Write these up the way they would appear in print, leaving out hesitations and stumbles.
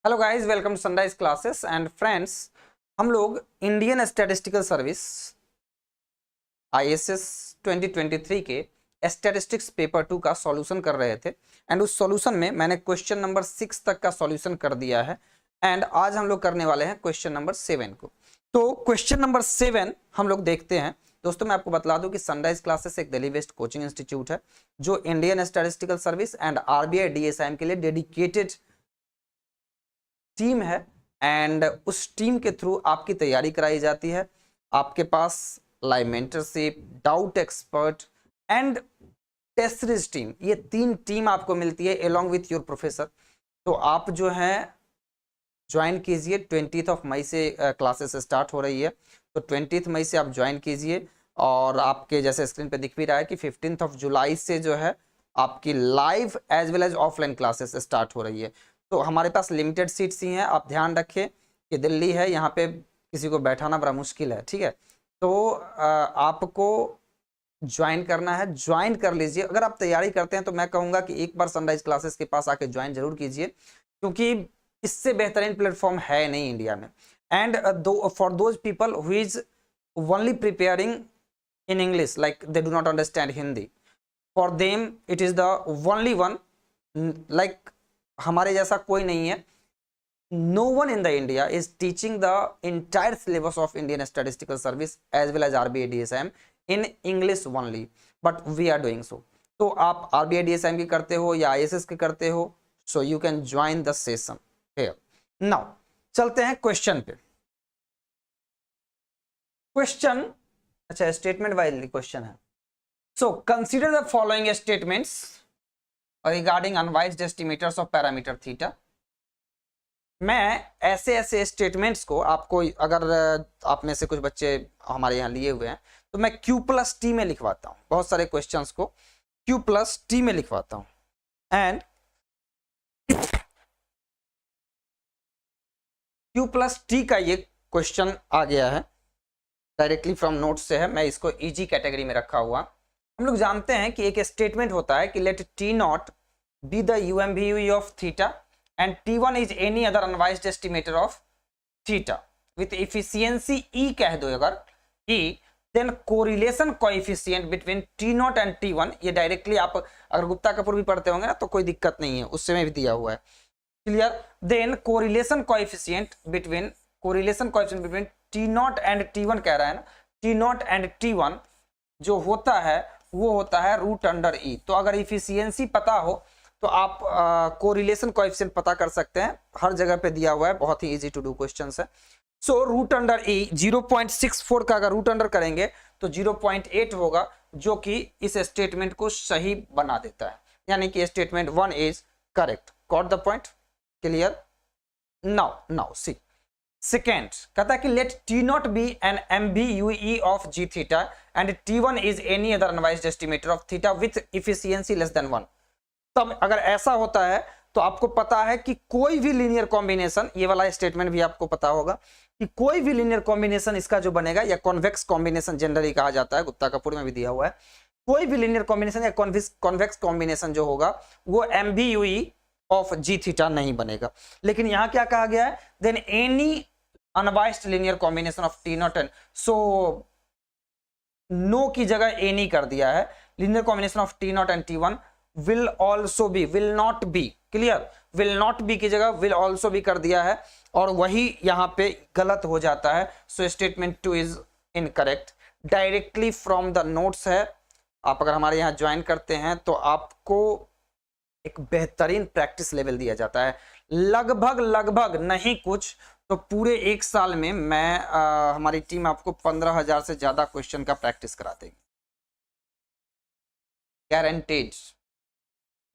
Hello guys, welcome to sunrise classes and friends. हम लोग Indian statistical service ISS 2023 के statistics paper 2 का solution कर रहे थे एंड उस सॉल्यूशन में मैंने क्वेश्चन नंबर 6 तक का सॉल्यूशन कर दिया है एंड आज हम लोग करने वाले हैं क्वेश्चन नंबर 7 को। तो क्वेश्चन नंबर 7 हम लोग देखते हैं। दोस्तों मैं आपको बता दूं कि सनराइज क्लासेस एक दिल्ली बेस्ड कोचिंग इंस्टीट्यूट है जो Indian statistical service and RBI DSIM के लिए डेडिकेटेड टीम है एंड उस टीम के थ्रू आपकी तैयारी कराई जाती है। आपके पास live mentorship, doubt expert and test series team, ये 3 टीम आपको मिलती है अलोंग विथ योर प्रोफेसर। तो आप जो है ज्वाइन कीजिए। 20 मई से क्लासेस स्टार्ट हो रही है, तो 20 मई से आप ज्वाइन कीजिए और आपके जैसे स्क्रीन पे दिख भी रहा है कि 15 जुलाई से जो है आपकी live as well as offline classes start हो रही है। तो हमारे पास लिमिटेड सीट्स ही हैं। आप ध्यान रखें कि दिल्ली है, यहाँ पे किसी को बैठाना बड़ा मुश्किल है, ठीक है। तो आपको ज्वाइन करना है, ज्वाइन कर लीजिए। अगर आप तैयारी करते हैं तो मैं कहूँगा कि एक बार सनराइज क्लासेस के पास आके ज्वाइन जरूर कीजिए, क्योंकि इससे बेहतरीन प्लेटफॉर्म है नहीं इंडिया में। And for those people who is only preparing in English, like they do not understand Hindi, for them it is the only one. Like हमारे जैसा कोई नहीं है। No one in the India is teaching the entire syllabus of Indian Statistical Service as well as RBI DSIM in English only, but we are doing so. तो आप RBI DSIM की करते हो या ISS की करते हो, so you can join the session here. Now चलते हैं क्वेश्चन पे। क्वेश्चन अच्छा स्टेटमेंट वाइज क्वेश्चन है। So consider the following statements regarding unbiased estimators of parameter theta. मैं ऐसे स्टेटमेंट्स को आपको, अगर आप में से कुछ बच्चे हमारे यहाँ लिए हुए हैं तो मैं Q+T में लिखवाता हूँ। बहुत सारे क्वेश्चंस को Q+T में लिखवाता हूँ एंड Q+T का ये क्वेश्चन आ गया है, डायरेक्टली फ्रॉम नोट से है। मैं इसको इजी कैटेगरी में रखा हुआ। हम लोग जानते हैं कि एक स्टेटमेंट होता है कि let T0 be the UMVUE of theta and T1 is any other unbiased estimator of theta with efficiency E कह दो अगर E, then correlation coefficient between T0 and T1, ये डायरेक्टली आप अगर गुप्ता कपूर भी पढ़ते होंगे ना तो कोई दिक्कत नहीं है, उससे में भी दिया हुआ है, clear. then correlation coefficient between T0 and T1 कह रहा है ना, T0 and T1 जो होता है वो होता है √E। तो अगर इफिशियंसी पता हो तो आप कोरिलेशन कोएफिशिएंट पता कर सकते हैं, हर जगह पे दिया हुआ है, बहुत ही इजी टू डू क्वेश्चंस है। सो √E 0.64 का अगर रूट अंडर करेंगे तो 0.8 होगा, जो कि इस स्टेटमेंट को सही बना देता है, यानी कि statement 1 is correct. Got the point, clear. Now see second कहता है कि let T0 be an MVUE of G theta and T1 is any other unbiased estimator of theta with efficiency less than 1। तब अगर ऐसा होता है तो आपको पता है कि कोई भी लीनियर कॉम्बिनेशन, ये वाला स्टेटमेंट भी आपको पता होगा कि कोई भी लीनियर कॉम्बिनेशन इसका जो बनेगा, या कॉन्वेक्स कॉम्बिनेशन जनरली कहा जाता है, गुप्ता कपूर में भी दिया हुआ है, कोई भी लीनियर कॉम्बिनेशन या कॉन्वेक्स कॉम्बिनेशन जो होगा वो MVUE ऑफ G थीटा नहीं बनेगा। लेकिन यहां क्या कहा गया है, then any unbiased linear combination of T0 and, so no की जगह एनी कर दिया है। Linear combination of T0 and T1 will also be, will not be, clear, will not be की जगह will also be कर दिया है और वही यहाँ पे गलत हो जाता है। So statement 2 is incorrect. Directly from the notes है। आप अगर हमारे यहाँ ज्वाइन करते हैं तो आपको एक बेहतरीन प्रैक्टिस लेवल दिया जाता है, लगभग नहीं कुछ तो पूरे 1 साल में मैं हमारी टीम आपको 15,000 से ज्यादा क्वेश्चन का प्रैक्टिस करा देगी, गारंटीड।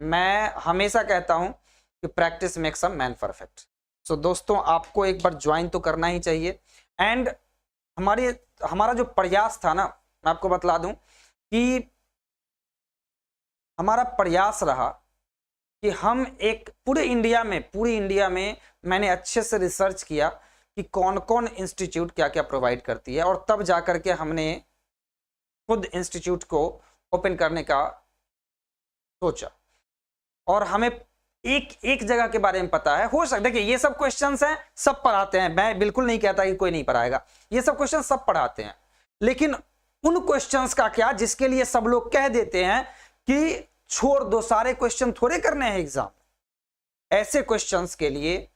मैं हमेशा कहता हूं कि practice makes a man perfect. So दोस्तों आपको एक बार ज्वाइन तो करना ही चाहिए। एंड हमारा जो प्रयास था ना, मैं आपको बतला दूं कि हमारा प्रयास रहा कि हम एक पूरी इंडिया में मैंने अच्छे से रिसर्च किया कि कौन कौन इंस्टीट्यूट क्या क्या प्रोवाइड करती है, और तब जाकर के हमने खुद इंस्टीट्यूट को ओपन करने का सोचा। और हमें एक एक जगह के बारे में पता है, हो सकता है देखिए ये सब क्वेश्चंस हैं, सब पढ़ाते हैं, मैं बिल्कुल नहीं कहता कि कोई नहीं पढ़ाएगा, ये सब क्वेश्चन सब पढ़ाते हैं, लेकिन उन क्वेश्चंस का क्या जिसके लिए सब लोग कह देते हैं कि छोड़ दो, सारे क्वेश्चन थोड़े करने हैं एग्जाम। ऐसे क्वेश्चंस के लिए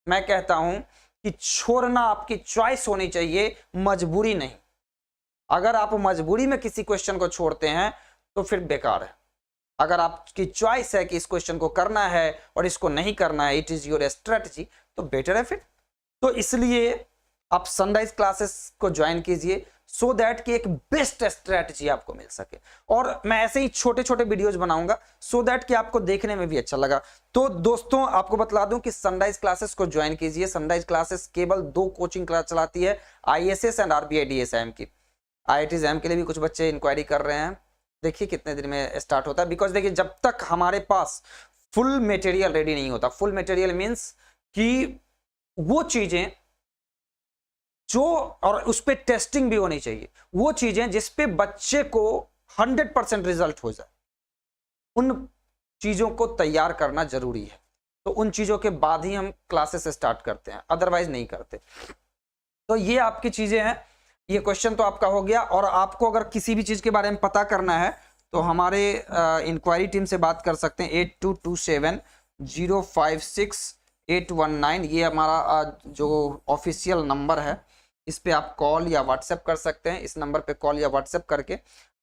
मैं कहता हूं कि छोड़ना आपकी चॉइस होनी चाहिए, मजबूरी नहीं। अगर आप मजबूरी में किसी क्वेश्चन को छोड़ते हैं तो फिर बेकार है। अगर आपकी चॉइस है कि इस क्वेश्चन को करना है और इसको नहीं करना है, इट इज योर स्ट्रेटजी, तो बेटर है फिर। तो इसलिए आप सनराइज क्लासेस को ज्वाइन कीजिए सो दैट कि एक बेस्ट स्ट्रेटजी आपको मिल सके। और मैं ऐसे ही छोटे छोटे वीडियोज बनाऊंगा सो दैट कि आपको देखने में भी अच्छा लगा। तो दोस्तों आपको बतला दूं कि सनराइज क्लासेस को ज्वाइन कीजिए। सनराइज क्लासेस केवल 2 कोचिंग क्लास चलाती है, IAS एंड RBI DSIM की। IIT JAM के लिए भी कुछ बच्चे इंक्वायरी कर रहे हैं, देखिए कितने दिन में स्टार्ट होता है। बिकॉज देखिए जब तक हमारे पास फुल मटेरियल रेडी नहीं होता, फुल मटेरियल मीन्स कि वो चीजें जो, और उस पर टेस्टिंग भी होनी चाहिए, वो चीजें जिस पे बच्चे को 100% रिजल्ट हो जाए, उन चीजों को तैयार करना जरूरी है। तो उन चीजों के बाद ही हम क्लासेस स्टार्ट करते हैं, अदरवाइज नहीं करते। तो ये आपकी चीजें हैं, ये क्वेश्चन तो आपका हो गया। और आपको अगर किसी भी चीज के बारे में पता करना है तो हमारे इंक्वायरी टीम से बात कर सकते हैं। 8227056819 ये हमारा जो ऑफिशियल नंबर है, इस पे आप कॉल या व्हाट्सएप कर सकते हैं। इस नंबर पे कॉल या व्हाट्सएप करके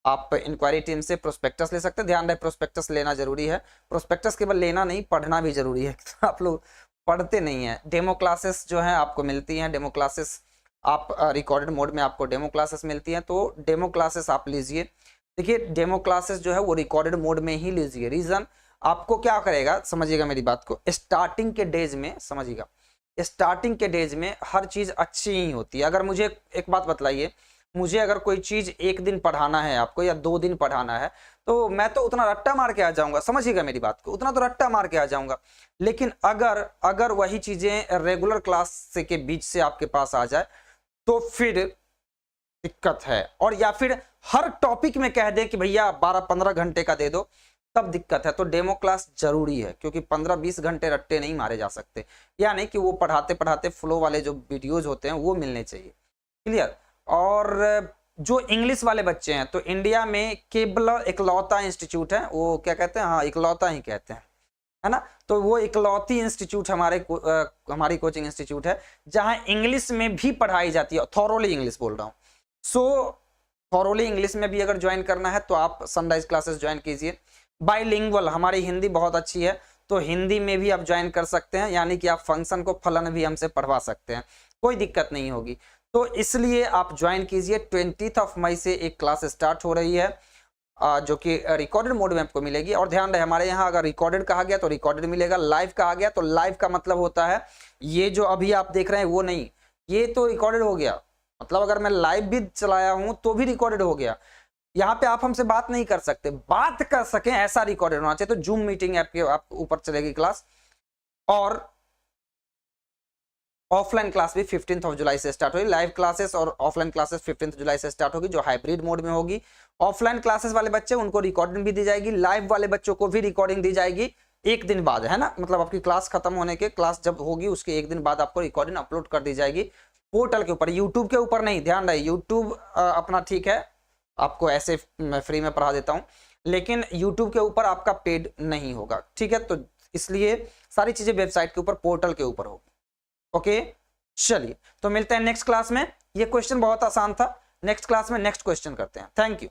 आप इंक्वायरी टीम से प्रोस्पेक्टस ले सकते हैं। ध्यान रहे प्रोस्पेक्टस लेना जरूरी है, प्रोस्पेक्टस केवल लेना नहीं पढ़ना भी जरूरी है। आप लोग पढ़ते नहीं है। डेमो क्लासेस जो है आपको मिलती हैं, डेमो क्लासेस आप रिकॉर्डेड मोड में आपको डेमो क्लासेस मिलती हैं, तो डेमो क्लासेस आप लीजिए। देखिए डेमो क्लासेस जो है वो रिकॉर्डेड मोड में ही लीजिए। रीजन आपको क्या करेगा, समझिएगा मेरी बात को, स्टार्टिंग के डेज में समझिएगा, स्टार्टिंग के डेज में हर चीज अच्छी ही होती है। अगर मुझे एक बात बतलाइए, मुझे अगर कोई चीज एक दिन पढ़ाना है आपको या 2 दिन पढ़ाना है तो मैं तो उतना रट्टा मार के आ जाऊंगा, समझिएगा मेरी बात को, उतना तो रट्टा मार के आ जाऊंगा। लेकिन अगर वही चीजें रेगुलर क्लास से के बीच से आपके पास आ जाए तो फिर दिक्कत है। और या फिर हर टॉपिक में कह दे कि भैया 12-15 घंटे का दे दो, तब दिक्कत है। तो डेमो क्लास जरूरी है, क्योंकि 15-20 घंटे रट्टे नहीं मारे जा सकते। यानी कि वो पढ़ाते पढ़ाते फ्लो वाले जो वीडियोज होते हैं वो मिलने चाहिए। क्लियर। और जो इंग्लिश वाले बच्चे हैं तो इंडिया में केवल इकलौता इंस्टीट्यूट है, वो क्या कहते हैं, हाँ इकलौता ही कहते हैं, है ना। तो वो इकलौती इंस्टीट्यूट हमारी कोचिंग इंस्टीट्यूट है जहां इंग्लिश में भी पढ़ाई जाती है। थॉरोली इंग्लिश बोल रहा हूँ। सो थॉरोली इंग्लिश में भी अगर ज्वाइन करना है तो आप सनराइज क्लासेस ज्वाइन कीजिए। बाइलिंगुअल, हमारी हिंदी बहुत अच्छी है तो हिंदी में भी आप ज्वाइन कर सकते हैं, यानी कि आप फंक्शन को फलन भी हमसे पढ़वा सकते हैं, कोई दिक्कत नहीं होगी। तो इसलिए आप ज्वाइन कीजिए। 20 मई से एक क्लास स्टार्ट हो रही है जो कि रिकॉर्डेड मोड में आपको मिलेगी। और ध्यान रहे हमारे यहाँ अगर रिकॉर्डेड कहा गया तो रिकॉर्डेड मिलेगा, लाइव कहा गया तो लाइव का मतलब होता है ये जो अभी आप देख रहे हैं वो नहीं, ये तो रिकॉर्डेड हो गया। मतलब अगर मैं लाइव भी चलाया हूं तो भी रिकॉर्डेड हो गया। यहाँ पे आप हमसे बात नहीं कर सकते, बात कर सकें ऐसा रिकॉर्डेड होना चाहिए। तो जूम मीटिंग ऐप के आप ऊपर चलेगी क्लास। और ऑफलाइन क्लास भी 15 जुलाई से स्टार्ट होगी। लाइव क्लासेस और ऑफलाइन क्लासेस 15 जुलाई से स्टार्ट होगी, जो हाइब्रिड मोड में होगी। ऑफलाइन क्लासेस वाले बच्चे उनको रिकॉर्डिंग भी दी जाएगी, लाइव वाले बच्चों को भी रिकॉर्डिंग दी जाएगी एक दिन बाद, है ना। मतलब आपकी क्लास खत्म होने के, क्लास जब होगी उसके एक दिन बाद आपको रिकॉर्डिंग अपलोड कर दी जाएगी पोर्टल के ऊपर, यूट्यूब के ऊपर नहीं। ध्यान रहे यूट्यूब अपना ठीक है, आपको ऐसे मैं फ्री में पढ़ा देता हूँ, लेकिन यूट्यूब के ऊपर आपका पेड नहीं होगा, ठीक है। तो इसलिए सारी चीजें वेबसाइट के ऊपर, पोर्टल के ऊपर होगी। ओके चलिए, तो मिलते हैं नेक्स्ट क्लास में। ये क्वेश्चन बहुत आसान था, नेक्स्ट क्लास में नेक्स्ट क्वेश्चन करते हैं। Thank you.